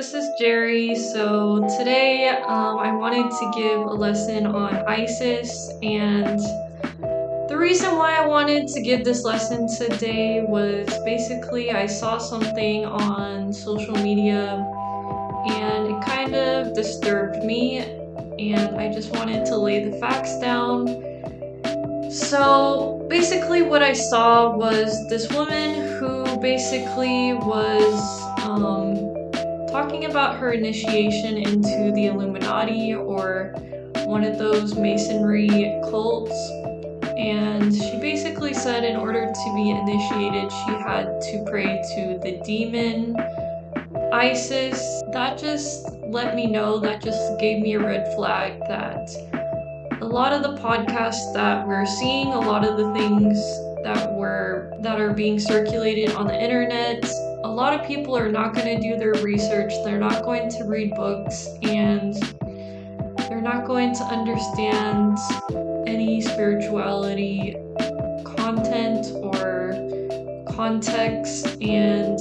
this is Jerry. So today I wanted to give a lesson on Isis, and the reason why I wanted to give this lesson today was basically I saw something on social media and it kind of disturbed me, and I just wanted to lay the facts down. So basically, what I saw was this woman who basically was talking about her initiation into the Illuminati or one of those masonry cults. And she basically said in order to be initiated, she had to pray to the demon Isis. That just let me know, that just gave me a red flag that a lot of the podcasts that we're seeing, a lot of the things that are being circulated on the internet, a lot of people are not going to do their research, they're not going to read books, and they're not going to understand any spirituality content or context. And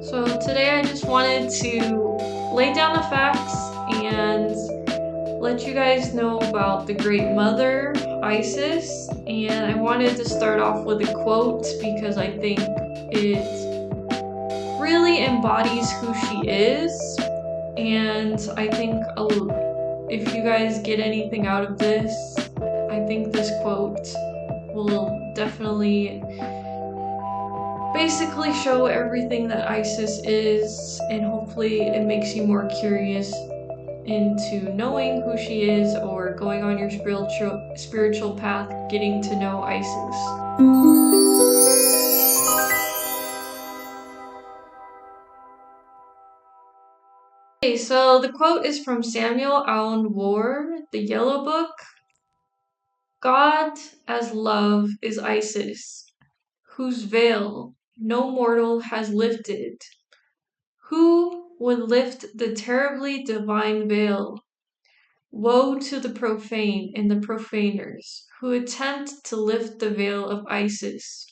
so today I just wanted to lay down the facts and let you guys know about the Great Mother, Isis, and I wanted to start off with a quote because I think it really embodies who she is, and I think if you guys get anything out of this, I think this quote will definitely basically show everything that Isis is, and hopefully it makes you more curious into knowing who she is or going on your spiritual path, getting to know Isis. Okay, so the quote is from Samuel Allen Ward, The Yellow Book. God as love is Isis, whose veil no mortal has lifted. Who would lift the terribly divine veil? Woe to the profane and the profaners who attempt to lift the veil of Isis.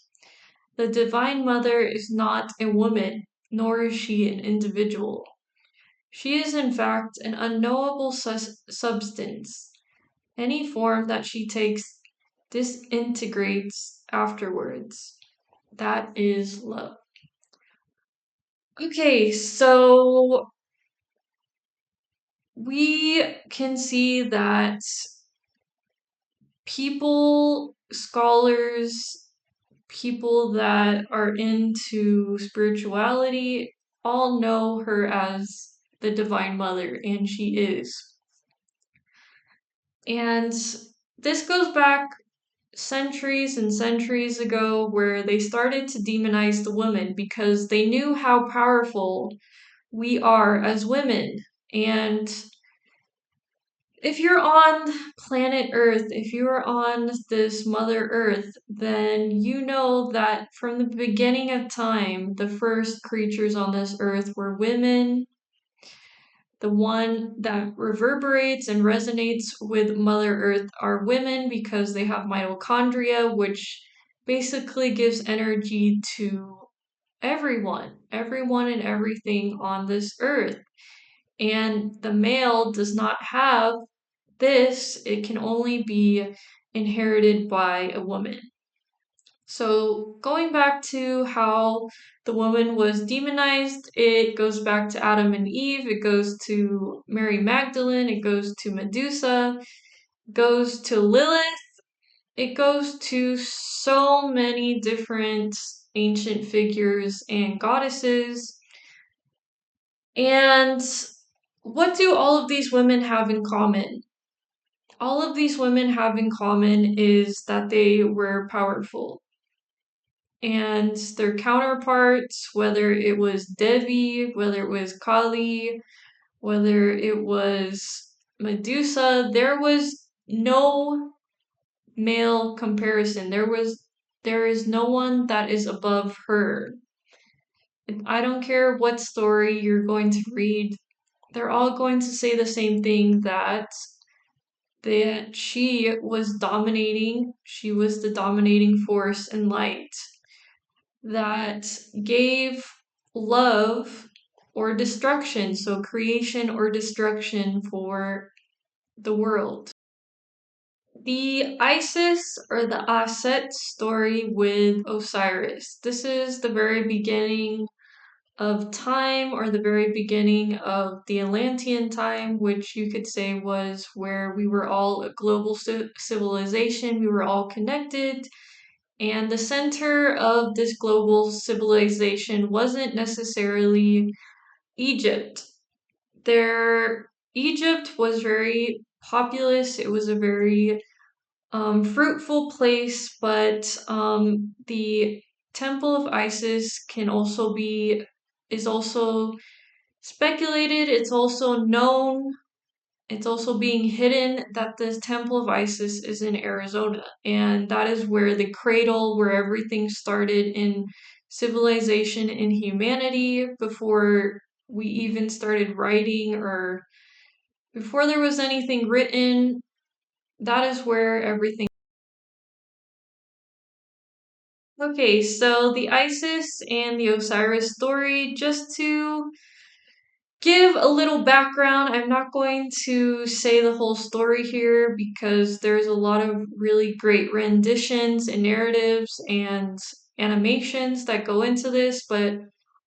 The Divine Mother is not a woman, nor is she an individual. She is in fact an unknowable substance. Any form that she takes disintegrates afterwards. That is love. Okay, so we can see that people, scholars, people that are into spirituality all know her as the Divine Mother, and she is. And this goes back centuries and centuries ago, where they started to demonize the woman because they knew how powerful we are as women. And if you're on planet Earth, if you are on this Mother Earth, then you know that from the beginning of time, the first creatures on this earth were women. The one that reverberates and resonates with Mother Earth are women because they have mitochondria, which basically gives energy to everyone and everything on this earth. And the male does not have this, it can only be inherited by a woman. So, going back to how the woman was demonized, it goes back to Adam and Eve, it goes to Mary Magdalene, it goes to Medusa, it goes to Lilith, it goes to so many different ancient figures and goddesses. And what do all of these women have in common? All of these women have in common is that they were powerful. And their counterparts, whether it was Devi, whether it was Kali, whether it was Medusa, there was no male comparison. There is no one that is above her. I don't care what story you're going to read, they're all going to say the same thing, that she was dominating, she was the dominating force in light that gave love or destruction, so creation or destruction for the world. The Isis or the Aset story with Osiris. This is the very beginning of time, or the very beginning of the Atlantean time, which you could say was where we were all a global civilization, we were all connected, and the center of this global civilization wasn't necessarily Egypt. Egypt was very populous, it was a very fruitful place, but the Temple of Isis is also speculated, it's also known, it's also being hidden that the Temple of Isis is in Arizona. And that is where the cradle, where everything started in civilization and humanity before we even started writing or before there was anything written. That is where everything. Okay, so the Isis and the Osiris story, just to give a little background. I'm not going to say the whole story here because there's a lot of really great renditions and narratives and animations that go into this, but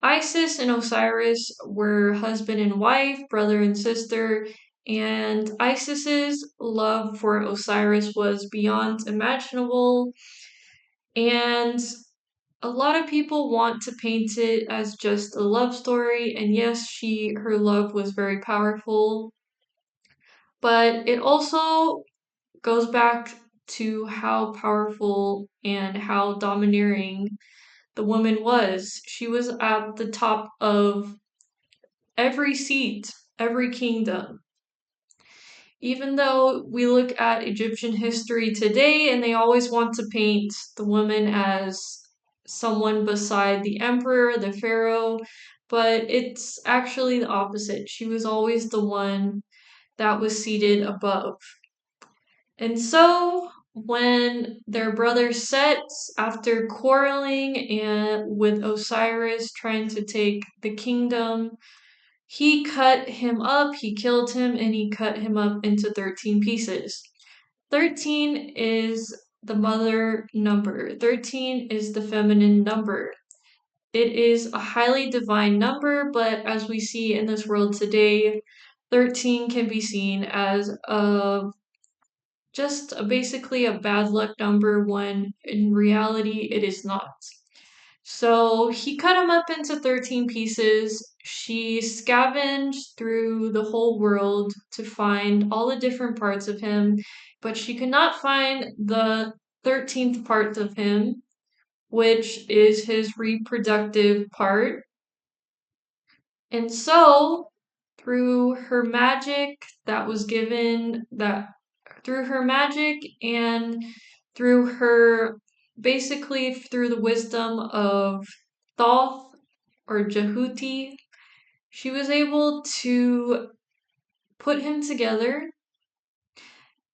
Isis and Osiris were husband and wife, brother and sister, and Isis's love for Osiris was beyond imaginable, and a lot of people want to paint it as just a love story, and yes, her love was very powerful, but it also goes back to how powerful and how domineering the woman was. She was at the top of every seat, every kingdom. Even though we look at Egyptian history today and they always want to paint the woman as someone beside the emperor, the pharaoh, but it's actually the opposite. She was always the one that was seated above. And so when their brother Set, after quarreling and with Osiris trying to take the kingdom, he cut him up, he killed him, and he cut him up into 13 pieces. 13 is the mother number. 13 is the feminine number. It is a highly divine number, but as we see in this world today, 13 can be seen as basically a bad luck number when in reality it is not. So he cut him up into 13 pieces. She scavenged through the whole world to find all the different parts of him, but she could not find the 13th part of him, which is his reproductive part. And so, through her magic that was given, that through her magic and through her basically through the wisdom of Thoth or Jehuti, she was able to put him together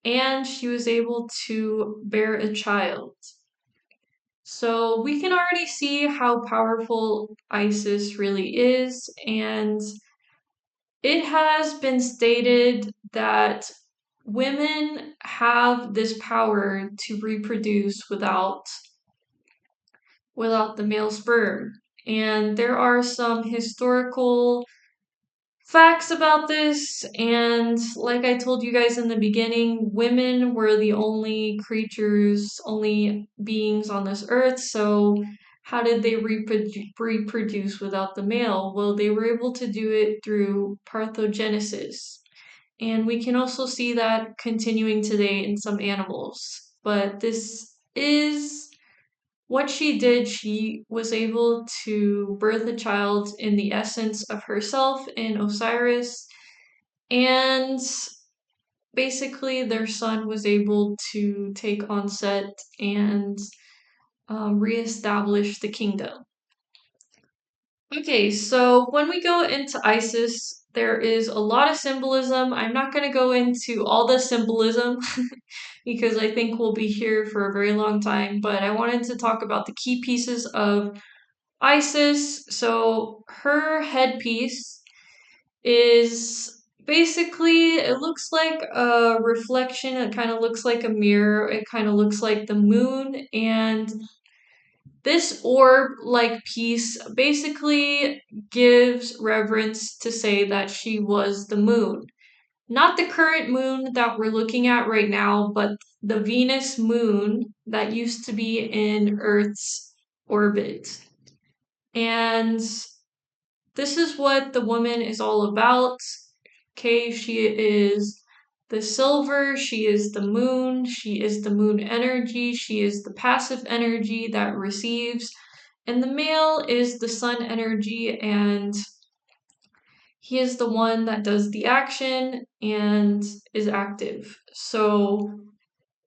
and she was able to bear a child. So we can already see how powerful Isis really is, and it has been stated that women have this power to reproduce without the male sperm. And there are some historical facts about this, and like I told you guys in the beginning, women were the only creatures, only beings on this earth, so how did they reproduce without the male? Well, they were able to do it through parthenogenesis. And we can also see that continuing today in some animals. But this is what she did. She was able to birth a child in the essence of herself in Osiris. And basically, their son was able to take on Set and reestablish the kingdom. Okay, so when we go into Isis, there is a lot of symbolism. I'm not going to go into all the symbolism because I think we'll be here for a very long time, but I wanted to talk about the key pieces of Isis, so her headpiece is basically, it looks like a reflection, it kind of looks like a mirror, it kind of looks like the moon, and this orb like piece basically gives reverence to say that she was the moon. Not the current moon that we're looking at right now, but the Venus moon that used to be in Earth's orbit. And this is what the woman is all about. Okay, she is the silver, she is the moon, she is the moon energy, she is the passive energy that receives, and the male is the sun energy, and he is the one that does the action and is active. So,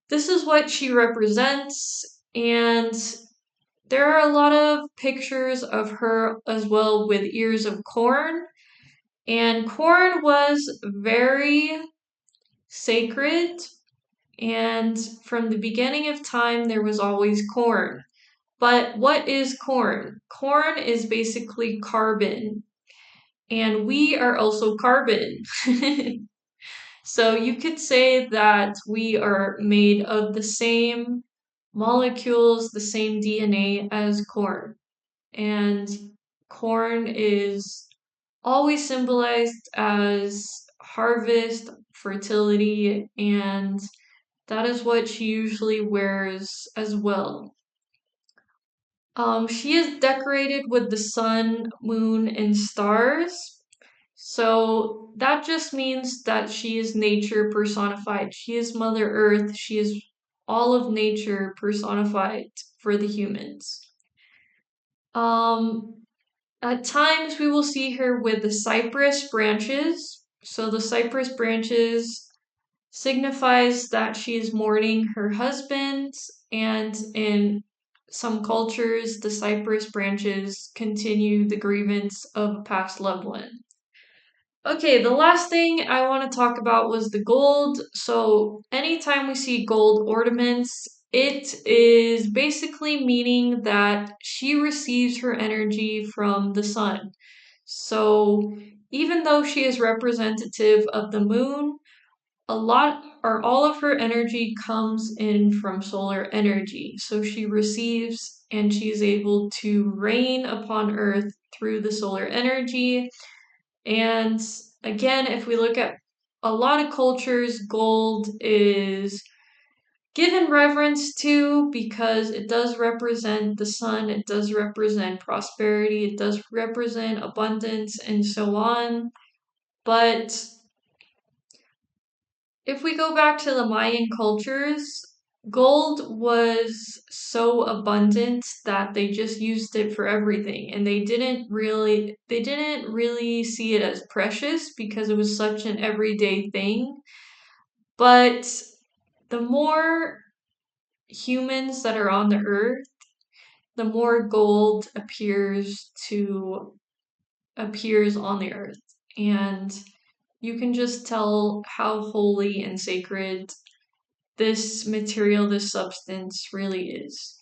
this is what she represents, and there are a lot of pictures of her as well with ears of corn. And corn was very sacred, and from the beginning of time, there was always corn. But what is corn? Corn is basically carbon, and we are also carbon. So you could say that we are made of the same molecules, the same DNA as corn. And corn is always symbolized as harvest, fertility, and that is what she usually wears as well. She is decorated with the sun, moon, and stars. So that just means that she is nature personified. She is Mother Earth. She is all of nature personified for the humans. Um, at times we will see her with the cypress branches. So the cypress branches signifies that she is mourning her husband, and in some cultures, the cypress branches continue the grievance of a past loved one. Okay, the last thing I want to talk about was the gold. So, anytime we see gold ornaments, it is basically meaning that she receives her energy from the sun. So, even though she is representative of the moon, a lot or all of her energy comes in from solar energy. So, she receives and she is able to reign upon Earth through the solar energy. And again, if we look at a lot of cultures, gold is given reverence to because it does represent the sun, it does represent prosperity, it does represent abundance, and so on. But if we go back to the Mayan cultures, gold was so abundant that they just used it for everything, and they didn't really see it as precious because it was such an everyday thing. But the more humans that are on the earth, the more gold appears on the earth, and you can just tell how holy and sacred this material, this substance really is.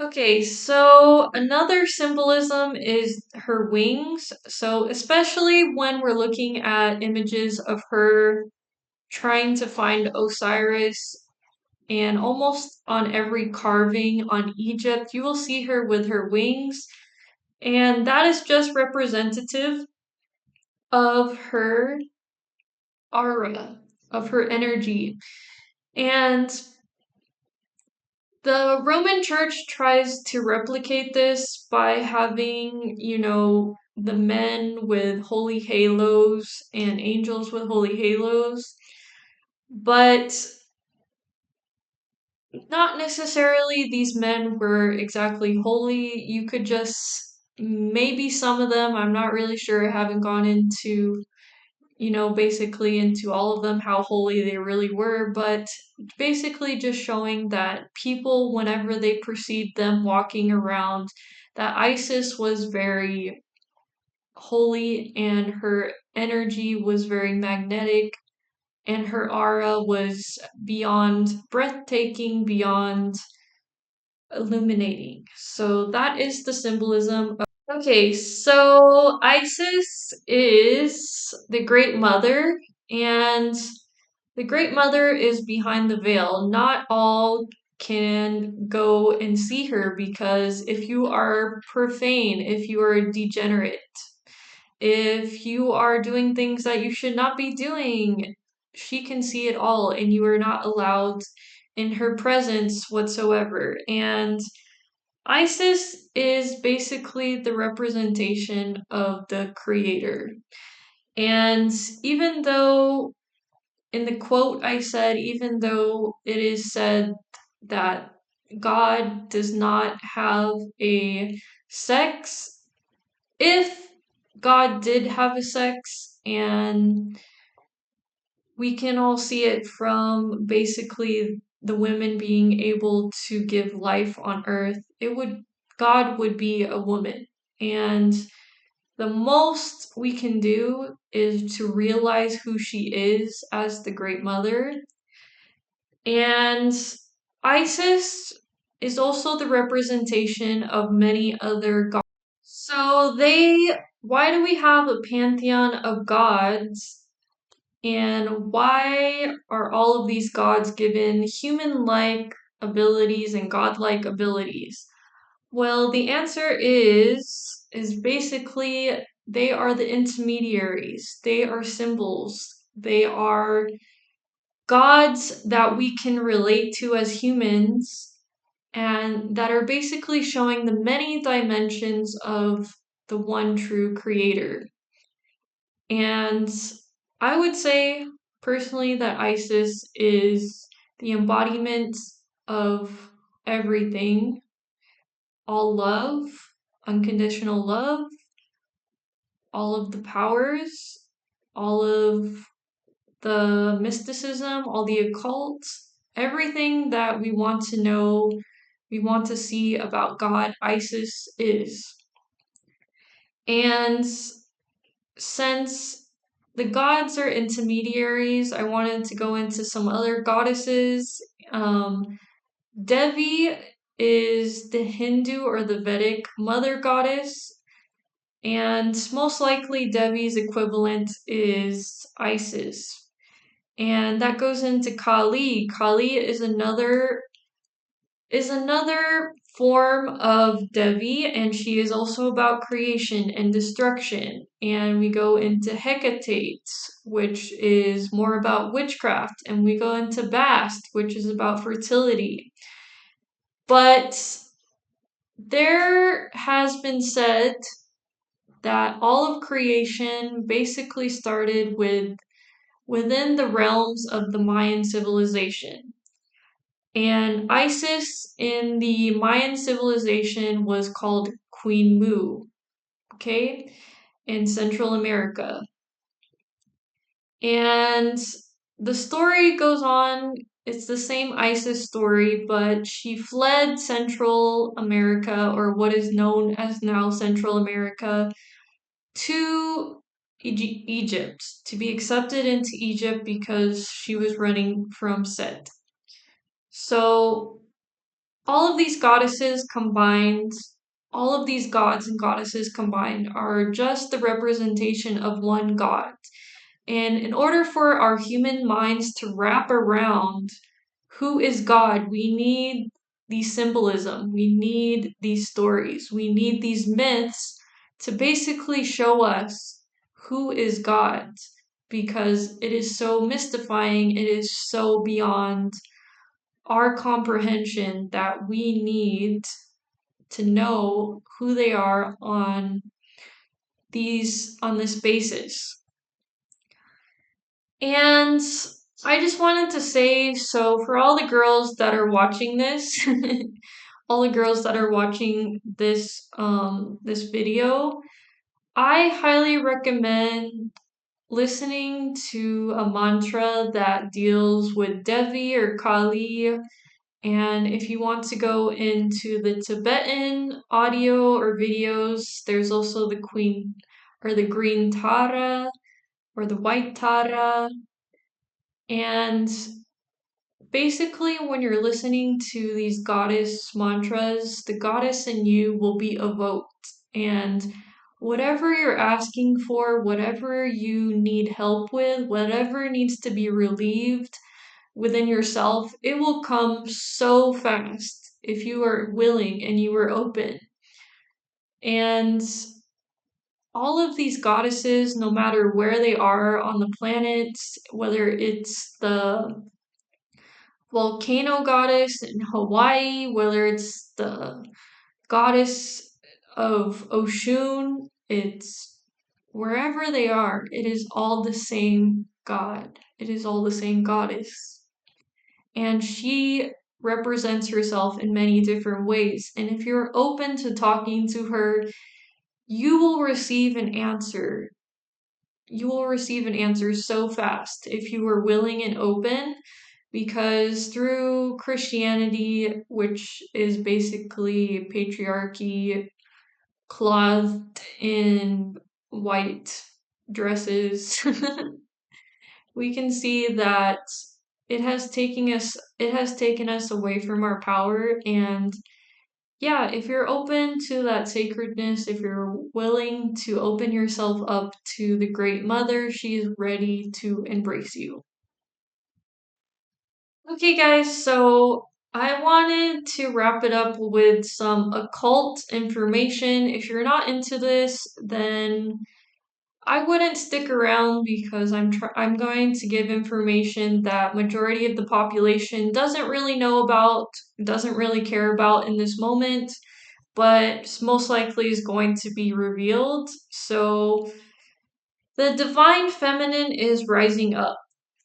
Okay, so another symbolism is her wings. So, especially when we're looking at images of her trying to find Osiris, and almost on every carving on Egypt, you will see her with her wings, and that is just representative of her aura, of her energy. And the Roman Church tries to replicate this by having, the men with holy halos and angels with holy halos, but not necessarily these men were exactly holy. You could just, maybe some of them, I'm not really sure, I haven't gone into basically into all of them, how holy they really were, but basically just showing that people, whenever they perceived them walking around, that Isis was very holy and her energy was very magnetic and her aura was beyond breathtaking, beyond illuminating. So that is the symbolism. Okay, so Isis is the Great Mother, and the Great Mother is behind the veil. Not all can go and see her because if you are profane, if you are degenerate, if you are doing things that you should not be doing, she can see it all, and you are not allowed in her presence whatsoever. And Isis is basically the representation of the creator. And even though, in the quote I said, even though it is said that God does not have a sex, if God did have a sex, and we can all see it from basically the women being able to give life on earth, God would be a woman. And the most we can do is to realize who she is as the Great Mother. And Isis is also the representation of many other gods. So why do we have a pantheon of gods? And why are all of these gods given human-like abilities and godlike abilities? Well, the answer is basically they are the intermediaries. They are symbols. They are gods that we can relate to as humans and that are basically showing the many dimensions of the one true creator. And I would say personally that Isis is the embodiment of everything, all love, unconditional love, all of the powers, all of the mysticism, all the occult, everything that we want to know, we want to see about God, Isis is. And since the gods are intermediaries, I wanted to go into some other goddesses. Devi is the Hindu or the Vedic mother goddess, and most likely Devi's equivalent is Isis. And that goes into Kali. Kali is another form of Devi, and she is also about creation and destruction. And we go into Hecate, which is more about witchcraft, and we go into Bast, which is about fertility. But there has been said that all of creation basically started within the realms of the Mayan civilization. And Isis in the Mayan civilization was called Queen Moo, okay, in Central America. And the story goes on, it's the same Isis story, but she fled Central America, or what is known as now Central America, to Egypt, to be accepted into Egypt because she was running from Set. So all of these goddesses combined, all of these gods and goddesses combined are just the representation of one god. And in order for our human minds to wrap around who is God, we need the symbolism, we need these stories, we need these myths to basically show us who is God, because it is so mystifying, it is so beyond our comprehension that we need to know who they are on this basis. And I just wanted to say, so for all the girls that are watching this, all the girls that are watching this video, I highly recommend listening to a mantra that deals with Devi or Kali. And if you want to go into the Tibetan audio or videos, there's also the Queen or the Green Tara or the White Tara. And basically, when you're listening to these goddess mantras, the goddess in you will be evoked. And whatever you're asking for, whatever you need help with, whatever needs to be relieved within yourself, it will come so fast if you are willing and you are open. And all of these goddesses, no matter where they are on the planet, whether it's the volcano goddess in Hawaii, whether it's the goddess of Oshun, it's wherever they are, it is all the same god. It is all the same goddess. And she represents herself in many different ways. And if you're open to talking to her, you will receive an answer. You will receive an answer so fast if you are willing and open, because through Christianity, which is basically patriarchy clothed in white dresses, we can see that it has taken us away from our power. And yeah, if you're open to that sacredness, if you're willing to open yourself up to the Great Mother, she is ready to embrace you. Okay, guys, so I wanted to wrap it up with some occult information. If you're not into this, then I wouldn't stick around, because I'm going to give information that majority of the population doesn't really know about, doesn't really care about in this moment, but most likely is going to be revealed. So the divine feminine is rising up.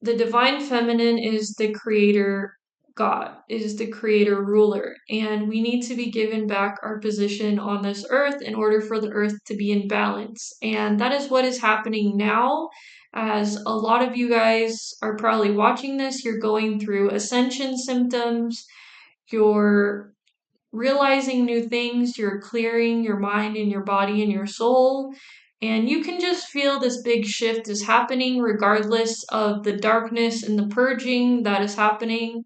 The divine feminine is the creator God, is the creator ruler, and we need to be given back our position on this earth in order for the earth to be in balance. And that is what is happening now. As a lot of you guys are probably watching this, you're going through ascension symptoms, you're realizing new things, you're clearing your mind and your body and your soul. And you can just feel this big shift is happening regardless of the darkness and the purging that is happening.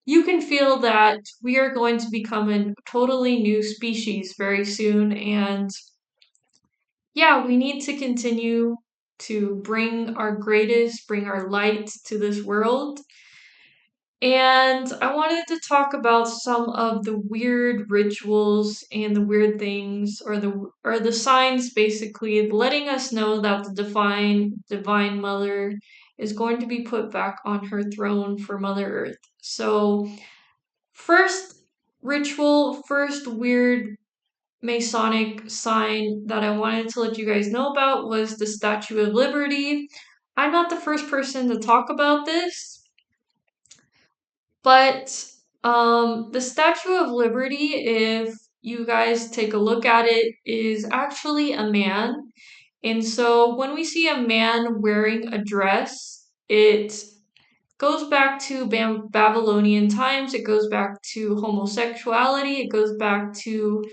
You can feel that we are going to become a totally new species very soon. And yeah, we need to continue to bring our greatest, bring our light to this world. And I wanted to talk about some of the weird rituals and the weird things, or the signs, basically letting us know that the divine mother is going to be put back on her throne for Mother Earth. So, first ritual, first weird Masonic sign that I wanted to let you guys know about was the Statue of Liberty. I'm not the first person to talk about this, but the Statue of Liberty, if you guys take a look at it, is actually a man. And so when we see a man wearing a dress, it goes back to Babylonian times, it goes back to homosexuality, it goes back to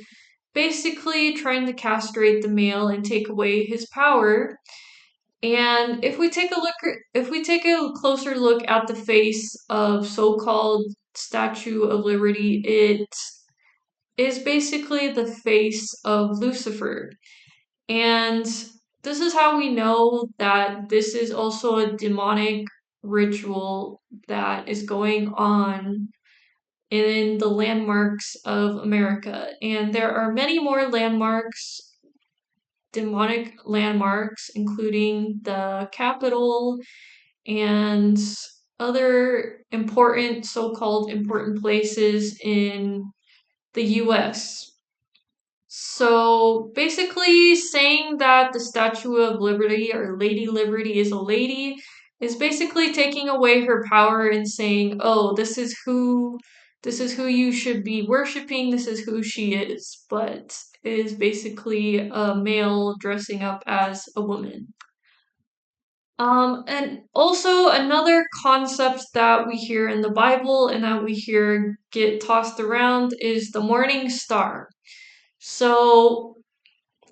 basically trying to castrate the male and take away his power. And if we take a closer look at the face of so-called Statue of Liberty, it is basically the face of Lucifer. And this is how we know that this is also a demonic ritual that is going on in the landmarks of America. And there are many more landmarks, demonic landmarks, including the Capitol and other important, so-called important places in the US. So basically, saying that the Statue of Liberty or Lady Liberty is a lady is basically taking away her power and saying, "Oh, this is who you should be worshiping, this is who she is," but is basically a male dressing up as a woman. And also another concept that we hear in the Bible and that we hear get tossed around is the morning star. So,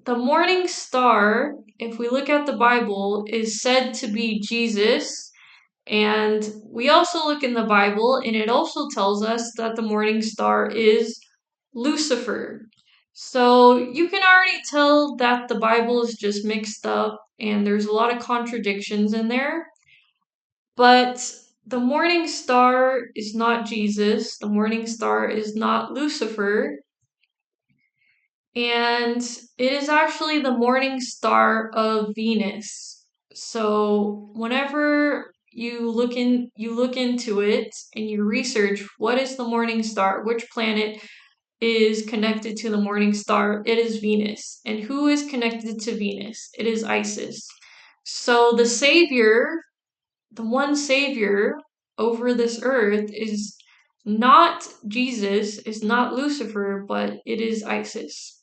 the morning star, if we look at the Bible, is said to be Jesus. And we also look in the Bible, and it also tells us that the morning star is Lucifer. So you can already tell that the Bible is just mixed up and there's a lot of contradictions in there. But the morning star is not Jesus, the morning star is not Lucifer, and it is actually the morning star of Venus. So whenever you look into it and you research what is the morning star, which planet is connected to the morning star, it is Venus. And who is connected to Venus? It is Isis. So the savior, the one savior over this earth is not Jesus, is not Lucifer, but it is Isis.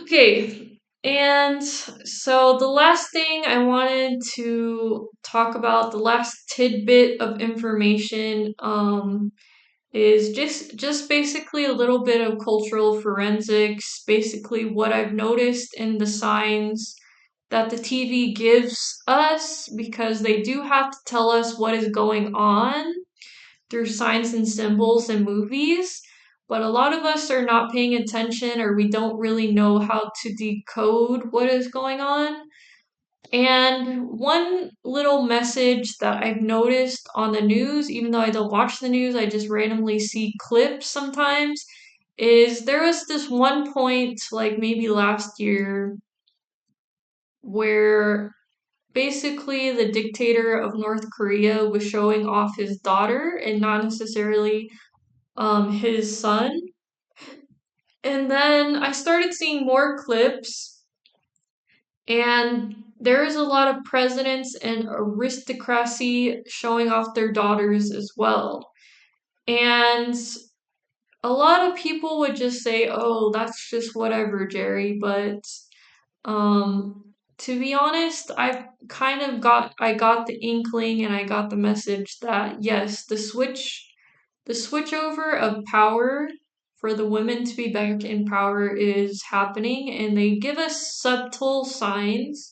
Okay, and so the last thing I wanted to talk about, the last tidbit of information, is just basically a little bit of cultural forensics, basically what I've noticed in the signs that the TV gives us, because they do have to tell us what is going on through signs and symbols and movies, but a lot of us are not paying attention or we don't really know how to decode what is going on. And one little message that I've noticed on the news, even though I don't watch the news, I just randomly see clips sometimes, is there was this one point, like maybe last year, where basically the dictator of North Korea was showing off his daughter and not necessarily his son. And then I started seeing more clips, and there is a lot of presidents and aristocracy showing off their daughters as well. And a lot of people would just say, "Oh, that's just whatever, Jerry." But to be honest, I got the inkling and I got the message that yes, the switchover of power for the women to be back in power is happening, and they give us subtle signs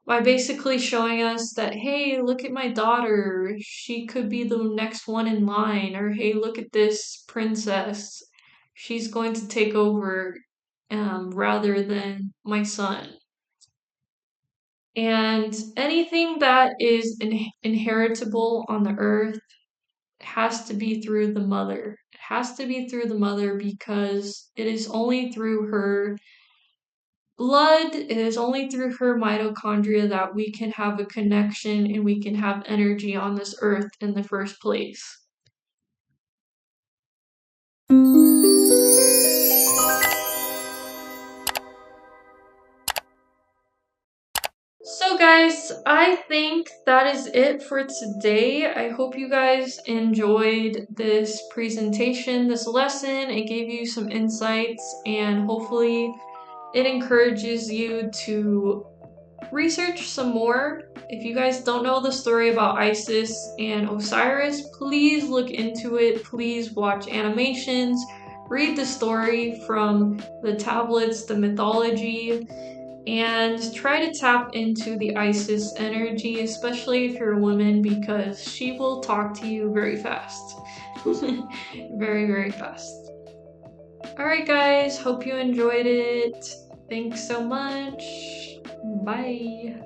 by basically showing us that, hey, look at my daughter, she could be the next one in line, or hey, look at this princess, she's going to take over rather than my son. And anything that is inheritable on the earth has to be through the mother. It has to be through the mother because it is only through her blood, it is only through her mitochondria that we can have a connection and we can have energy on this earth in the first place. So, guys, I think that is it for today. I hope you guys enjoyed this presentation, this lesson. It gave you some insights, and hopefully, it encourages you to research some more. If you guys don't know the story about Isis and Osiris, please look into it. Please watch animations, read the story from the tablets, the mythology, and try to tap into the Isis energy, especially if you're a woman, because she will talk to you very fast. Very, very fast. Alright, guys, hope you enjoyed it. Thanks so much. Bye.